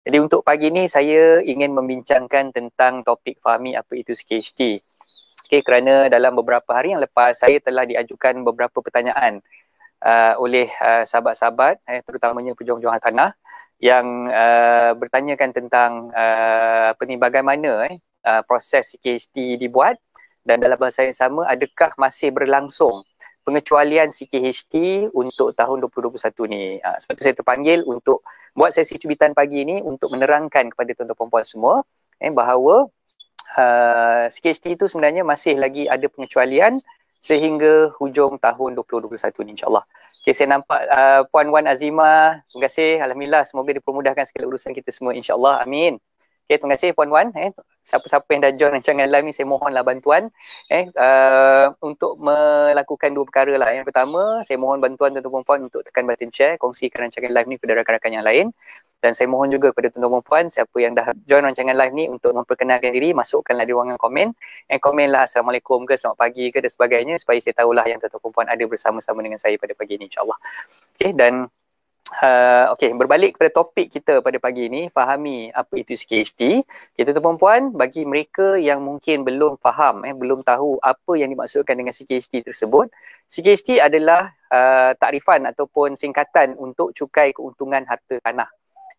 Jadi untuk pagi ni saya ingin membincangkan tentang topik fahami apa itu CKHT. Okey, kerana dalam beberapa hari yang lepas saya telah diajukan beberapa pertanyaan oleh sahabat-sahabat terutamanya pejuang-pejuang tanah yang bertanyakan tentang bagaimana proses CKHT dibuat dan dalam masa yang sama adakah masih berlangsung pengecualian CKHT untuk tahun 2021 ni. Sebab tu saya terpanggil untuk buat sesi cubitan pagi ni untuk menerangkan kepada tuan-tuan puan-puan semua bahawa CKHT itu sebenarnya masih lagi ada pengecualian sehingga hujung tahun 2021 ni insyaAllah. Okay, saya nampak Puan Wan Azimah, terima kasih. Alhamdulillah, semoga dipermudahkan segala urusan kita semua insyaAllah. Amin. Okay, terima kasih Puan Wan. Siapa-siapa yang dah join rancangan live ni, saya mohonlah bantuan untuk melakukan dua perkara lah. Yang pertama, saya mohon bantuan tuan-tuan puan-puan untuk tekan button share, kongsikan rancangan live ni kepada rakan-rakan yang lain. Dan saya mohon juga kepada tuan-tuan puan-puan, siapa yang dah join rancangan live ni untuk memperkenalkan diri, masukkanlah di ruangan komen. Komenlah Assalamualaikum ke, selamat pagi ke dan sebagainya supaya saya tahulah yang tuan-tuan puan-puan ada bersama-sama dengan saya pada pagi ni insyaAllah. Okay, dan berbalik kepada topik kita pada pagi ini, fahami apa itu CKHT. Kita tuan-puan, bagi mereka yang mungkin belum faham, belum tahu apa yang dimaksudkan dengan CKHT tersebut. CKHT adalah takrifan ataupun singkatan untuk cukai keuntungan harta tanah.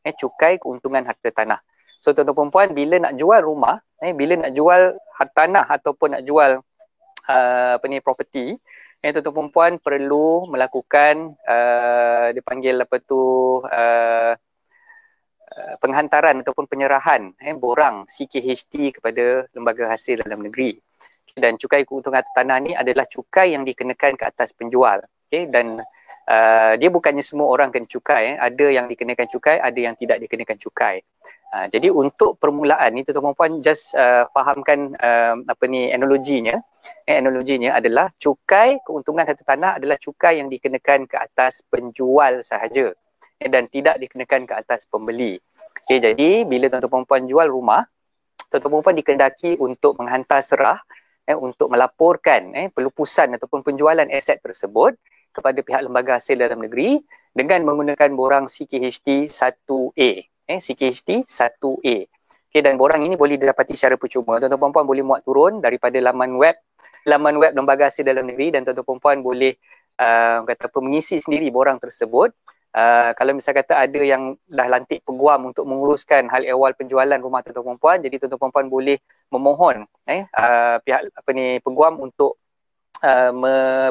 Cukai keuntungan harta tanah. So tuan-tuan puan, bila nak jual rumah, bila nak jual harta tanah ataupun nak jual property, tuan-tuan puan perlu melakukan dipanggil penghantaran ataupun penyerahan borang CKHT kepada lembaga hasil dalam negeri. Dan cukai keuntungan harta tanah ni adalah cukai yang dikenakan ke atas penjual. Dan dia bukannya semua orang kena cukai, ada yang dikenakan cukai, ada yang tidak dikenakan cukai. Jadi untuk permulaan ni tuan-tuan puan just fahamkan analoginya. Analoginya adalah cukai keuntungan harta tanah adalah cukai yang dikenakan ke atas penjual sahaja dan tidak dikenakan ke atas pembeli. Okey, jadi bila tuan-tuan puan jual rumah, tuan-tuan puan dikehendaki untuk menghantar serah untuk melaporkan pelupusan ataupun penjualan aset tersebut kepada pihak lembaga hasil dalam negeri dengan menggunakan borang CKHT 1A. CKHT 1A. Okay, dan borang ini boleh didapati secara percuma. Tuan-tuan puan boleh muat turun daripada laman web lembaga hasil dalam negeri dan tuan-tuan puan boleh mengisi sendiri borang tersebut. Kalau misal kata ada yang dah lantik peguam untuk menguruskan hal ehwal penjualan rumah tuan-tuan puan, jadi tuan-tuan puan boleh memohon pihak peguam untuk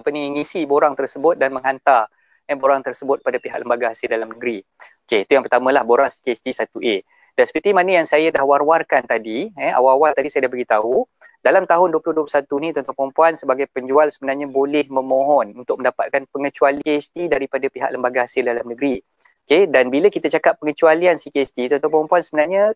mengisi borang tersebut dan menghantar borang tersebut pada pihak lembaga hasil dalam negeri. Okey, itu yang pertamalah borang CKHT 1A. Dan seperti mana yang saya dah war-warkan tadi, awal-awal tadi saya dah beritahu, dalam tahun 2021 ni tuan-tuan puan sebagai penjual sebenarnya boleh memohon untuk mendapatkan pengecualian CKHT daripada pihak lembaga hasil dalam negeri. Okey, dan bila kita cakap pengecualian CKHT, tuan-tuan puan sebenarnya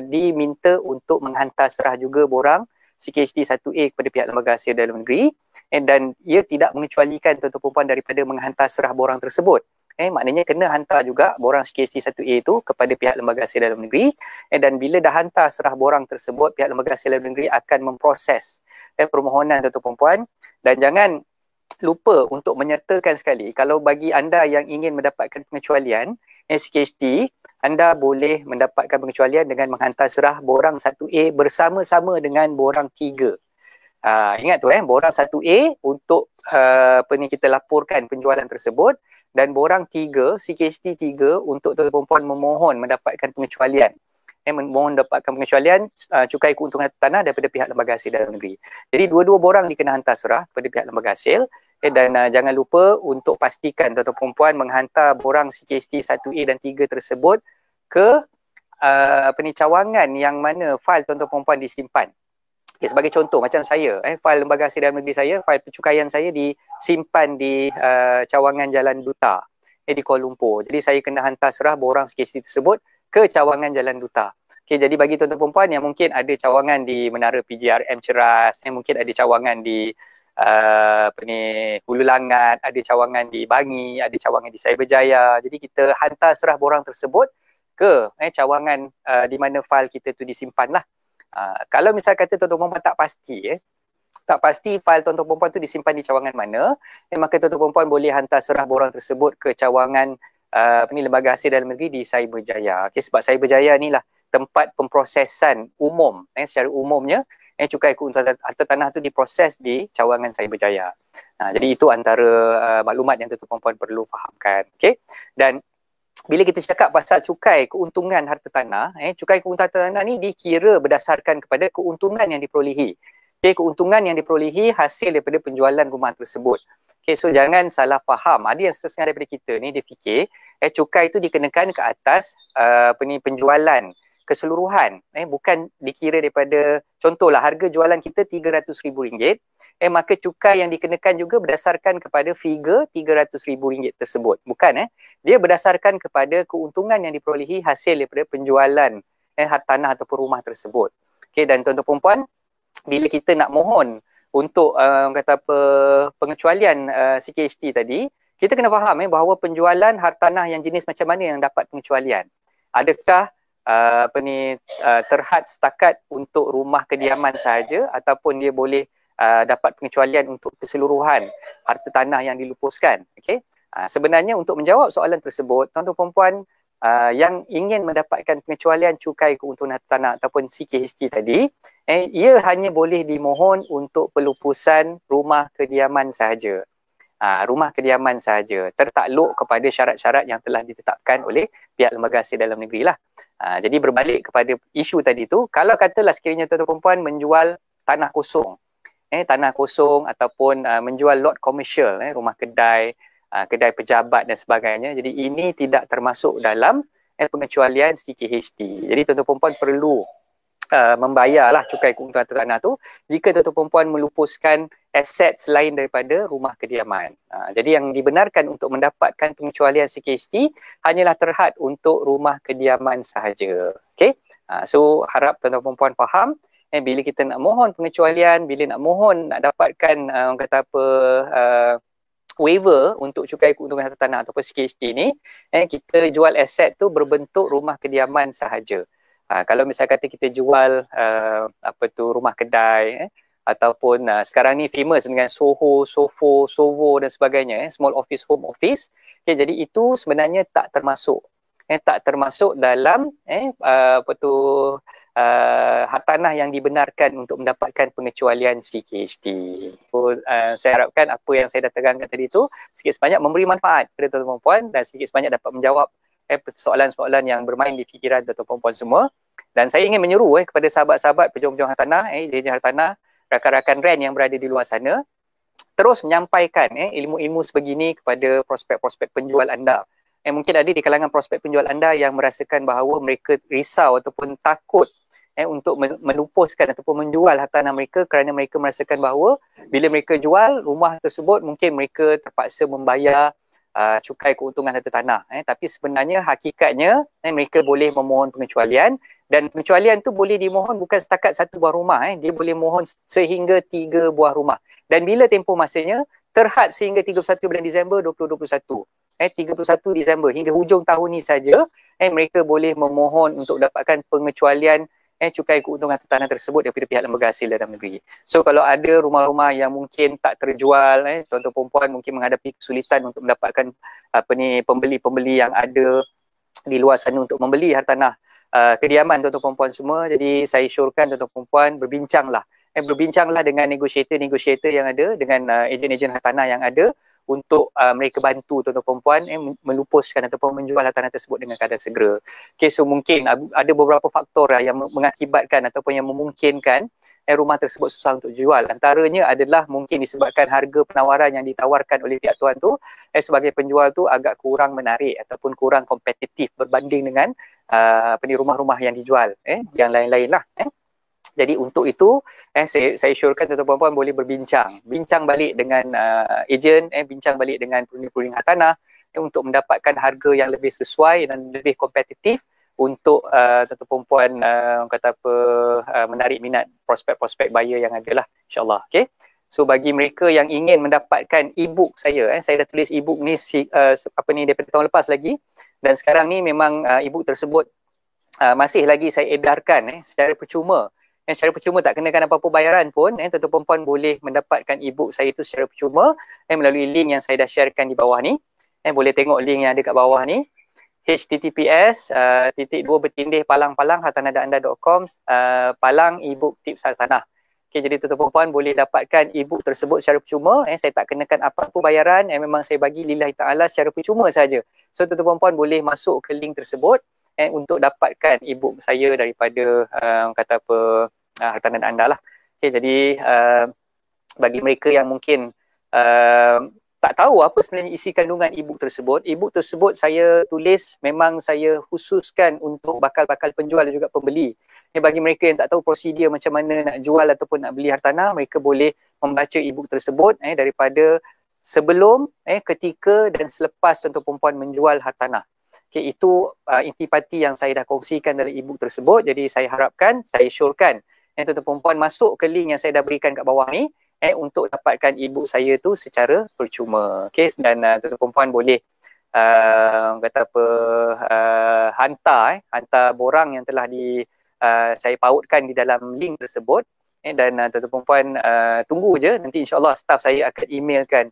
diminta untuk menghantar serah juga borang CKHT 1A kepada pihak lembaga hasil dalam negeri dan ia tidak mengecualikan tuan-tuan puan daripada menghantar serah borang tersebut. Maknanya kena hantar juga borang CKHT 1A itu kepada pihak lembaga hasil dalam negeri dan bila dah hantar serah borang tersebut, pihak lembaga hasil dalam negeri akan memproses permohonan tuan-tuan puan. Dan jangan lupa untuk menyertakan sekali, kalau bagi anda yang ingin mendapatkan pengecualian CKHT, anda boleh mendapatkan pengecualian dengan menghantar serah borang 1A bersama-sama dengan borang 3. Ingat tu borang 1A untuk kita laporkan penjualan tersebut dan borang 3, CKHT 3 untuk tuan-tuan puan memohon mendapatkan pengecualian. Memohon dapatkan pengecualian cukai keuntungan tanah daripada pihak lembaga hasil dalam negeri. Jadi dua-dua borang dikena hantar serah kepada pihak lembaga hasil dan jangan lupa untuk pastikan tuan-tuan puan menghantar borang CKHT 1A dan 3 tersebut ke cawangan yang mana fail tuan-tuan puan disimpan. Okay, sebagai contoh macam saya, fail lembaga hasil dalam negeri saya, fail pencukaian saya disimpan di cawangan Jalan Duta di Kuala Lumpur. Jadi saya kena hantar serah borang CKHT tersebut ke cawangan Jalan Duta. Okay, jadi bagi tuan-tuan puan yang mungkin ada cawangan di Menara PGRM Ceras, mungkin ada cawangan di Hulu Langat, ada cawangan di Bangi, ada cawangan di Cyberjaya. Jadi kita hantar serah borang tersebut ke cawangan di mana fail kita tu disimpan lah. Kalau misal kata tuan-tuan puan tak pasti fail tuan-tuan puan tu disimpan di cawangan mana, maka tuan-tuan puan boleh hantar serah borang tersebut ke cawangan lembaga hasil dalam negeri di Cyberjaya. Okay, sebab Cyberjaya ni lah tempat pemprosesan umum, secara umumnya cukai keuntungan harta tanah tu diproses di cawangan Cyberjaya. Jadi itu antara maklumat yang tuan-tuan puan perlu fahamkan. Okay? Dan bila kita cakap pasal cukai keuntungan harta tanah, cukai keuntungan harta tanah ni dikira berdasarkan kepada keuntungan yang diperolehi. Okay, keuntungan yang diperolehi hasil daripada penjualan rumah tersebut. Okay, so jangan salah faham. Ada yang setengah daripada kita ni dia fikir cukai itu dikenakan ke atas penjualan keseluruhan, bukan dikira daripada, contohlah harga jualan kita RM300,000, maka cukai yang dikenakan juga berdasarkan kepada figure RM300,000 tersebut. Bukan, dia berdasarkan kepada keuntungan yang diperolehi hasil daripada penjualan harta tanah ataupun rumah tersebut. Okay, dan tuan-tuan dan puan, bila kita nak mohon untuk pengecualian CKHT tadi, kita kena faham bahawa penjualan harta tanah yang jenis macam mana yang dapat pengecualian. Adakah terhad setakat untuk rumah kediaman sahaja, ataupun dia boleh dapat pengecualian untuk keseluruhan harta tanah yang dilupuskan. Okay? Sebenarnya untuk menjawab soalan tersebut, tuan-tuan puan-puan yang ingin mendapatkan pengecualian cukai keuntungan harta tanah ataupun CKHT tadi, ia hanya boleh dimohon untuk pelupusan rumah kediaman sahaja. Rumah kediaman sahaja, tertakluk kepada syarat-syarat yang telah ditetapkan oleh pihak lembaga hasil dalam negeri lah. Jadi berbalik kepada isu tadi tu, kalau katalah sekiranya tuan-tuan perempuan menjual tanah kosong, ataupun menjual lot komersial, rumah kedai, kedai pejabat dan sebagainya, jadi ini tidak termasuk dalam pengecualian CKHT. Jadi tuan-tuan perempuan perlu membayarlah cukai keuntungan harta tanah tu jika tuan-tuan perempuan melupuskan aset selain daripada rumah kediaman. Jadi yang dibenarkan untuk mendapatkan pengecualian CKHT hanyalah terhad untuk rumah kediaman sahaja. Okay? So harap tuan-tuan perempuan faham, bila kita nak mohon pengecualian, bila nak mohon nak dapatkan waiver untuk cukai keuntungan harta tanah ataupun CKHT ni, kita jual aset tu berbentuk rumah kediaman sahaja. Kalau misalnya kata kita jual rumah kedai, ataupun sekarang ni famous dengan Soho, Sofo, Sovo dan sebagainya, small office, home office. Okay, jadi itu sebenarnya tak termasuk dalam harta tanah yang dibenarkan untuk mendapatkan pengecualian CKHT. So, saya harapkan apa yang saya dah terangkan tadi tu sikit sebanyak memberi manfaat kepada tuan-tuan puan dan sikit sebanyak dapat menjawab soalan-soalan yang bermain di fikiran tuan-tuan puan semua. Dan saya ingin menyeru kepada sahabat-sahabat pejuang-pejuang harta tanah, ejen harta tanah, rakan-rakan RAN yang berada di luar sana, terus menyampaikan ilmu-ilmu sebegini kepada prospek-prospek penjual anda. Mungkin ada di kalangan prospek penjual anda yang merasakan bahawa mereka risau ataupun takut untuk melupuskan ataupun menjual harta tanah mereka kerana mereka merasakan bahawa bila mereka jual rumah tersebut mungkin mereka terpaksa membayar cukai keuntungan harta tanah. Tapi sebenarnya hakikatnya mereka boleh memohon pengecualian, dan pengecualian tu boleh dimohon bukan setakat satu buah rumah, dia boleh mohon sehingga 3 buah rumah. Dan bila tempoh masanya terhad sehingga 31 bulan Disember 2021. 31 Disember hingga hujung tahun ni saja mereka boleh memohon untuk dapatkan pengecualian cukai keuntungan harta tanah tersebut daripada pihak lembaga hasil dalam negeri. So kalau ada rumah-rumah yang mungkin tak terjual, tuan-tuan perempuan mungkin menghadapi kesulitan untuk mendapatkan pembeli-pembeli yang ada di luar sana untuk membeli harta tanah kediaman tuan-tuan perempuan semua. Jadi saya syorkan tuan-tuan perempuan berbincanglah dengan negosiator yang ada, dengan ejen-ejen harta tanah yang ada untuk mereka bantu tuan-tuan perempuan melupuskan ataupun menjual harta tanah tersebut dengan keadaan segera. Okay, so mungkin ada beberapa faktor yang mengakibatkan ataupun yang memungkinkan rumah tersebut susah untuk jual. Antaranya adalah mungkin disebabkan harga penawaran yang ditawarkan oleh pihak tuan tu sebagai penjual tu agak kurang menarik ataupun kurang kompetitif berbanding dengan rumah-rumah yang dijual, yang lain-lain lah. Jadi untuk itu saya syorkan tuan-tuan puan boleh bincang balik dengan ejen, bincang balik dengan perolehan harta tanah untuk mendapatkan harga yang lebih sesuai dan lebih kompetitif untuk tuan-tuan puan menarik minat prospek-prospek buyer yang ada lah, insyaAllah. Okay? So bagi mereka yang ingin mendapatkan e-book saya dah tulis e-book ni daripada tahun lepas lagi, dan sekarang ni memang e-book tersebut masih lagi saya edarkan secara percuma. Secara percuma, tak kenakan apa-apa bayaran pun, tuan-tuan perempuan boleh mendapatkan e-book saya itu secara percuma melalui link yang saya dah sharekan di bawah ni. Boleh tengok link yang ada kat bawah ni, https://palang-palang hartanahanda.com palang ebook tips hartanah. Okay, jadi tuan-tuan puan boleh dapatkan ebook tersebut secara percuma. Saya tak kenakan apa-apa bayaran, memang saya bagi lillahi ta'ala secara percuma saja. So tuan-tuan puan boleh masuk ke link tersebut untuk dapatkan ebook saya daripada kata apa hartanah anda lah. Okay, jadi bagi mereka yang mungkin tak tahu apa sebenarnya isi kandungan ebook tersebut. Ebook tersebut saya tulis memang saya khususkan untuk bakal-bakal penjual dan juga pembeli. Bagi mereka yang tak tahu prosedur macam mana nak jual ataupun nak beli hartanah, mereka boleh membaca ebook tersebut daripada sebelum, ketika dan selepas tuan-tuan puan menjual hartanah. Okay, itu intipati yang saya dah kongsikan dalam ebook tersebut. Jadi saya harapkan, saya syorkan tuan-tuan puan masuk ke link yang saya dah berikan kat bawah ni untuk dapatkan ebook saya tu secara percuma. Okay, dan tuan-tuan puan boleh kata apa hantar borang yang telah saya pautkan di dalam link tersebut. Dan tuan-tuan puan tunggu je, nanti insyaAllah staff saya akan emailkan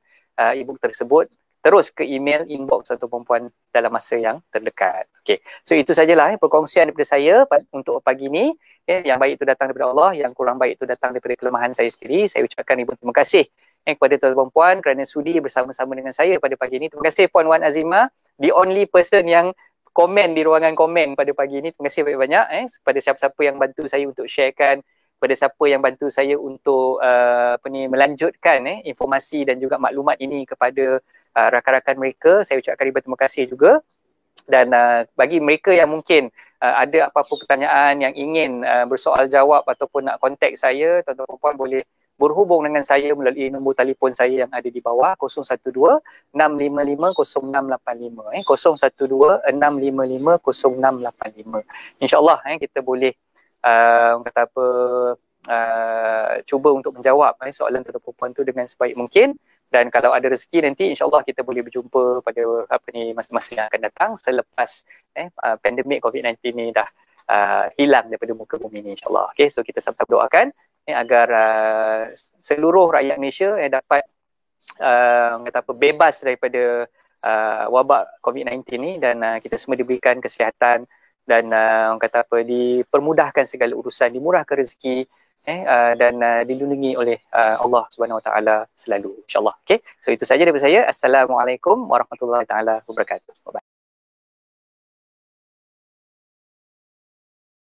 ebook tersebut terus ke email inbox atau perempuan dalam masa yang terdekat. Okay. So itu sajalah perkongsian daripada saya untuk pagi ni. Yang baik itu datang daripada Allah, yang kurang baik itu datang daripada kelemahan saya sendiri. Saya ucapkan ribuan terima kasih kepada tuan-tuan puan kerana sudi bersama-sama dengan saya pada pagi ini. Terima kasih Puan Wan Azimah, the only person yang komen di ruangan komen pada pagi ini. Terima kasih banyak-banyak kepada siapa-siapa yang bantu saya untuk sharekan, pada siapa yang bantu saya untuk melanjutkan informasi dan juga maklumat ini kepada rakan-rakan mereka. Saya ucapkan ribuan terima kasih juga. Dan bagi mereka yang mungkin ada apa-apa pertanyaan yang ingin bersoal jawab ataupun nak kontak saya, tuan-tuan puan boleh berhubung dengan saya melalui nombor telefon saya yang ada di bawah 012-655-0685 012-655-0685. InsyaAllah kita boleh kata apa cuba untuk menjawab soalan tuan-tuan puan tu dengan sebaik mungkin. Dan kalau ada rezeki nanti insyaAllah kita boleh berjumpa pada masa-masa yang akan datang selepas pandemik COVID-19 ni dah hilang daripada muka bumi ni insyaAllah. Okay, so kita sama-sama doakan agar seluruh rakyat Malaysia dapat kata apa bebas daripada wabak COVID-19 ni dan kita semua diberikan kesihatan dan kata apa dipermudahkan segala urusan, dimurahkan rezeki dan dilindungi oleh Allah Subhanahu Wa Taala selalu insyaallah. Okey, so itu saja daripada saya. Assalamualaikum warahmatullahi taala wabarakatuh. Bye.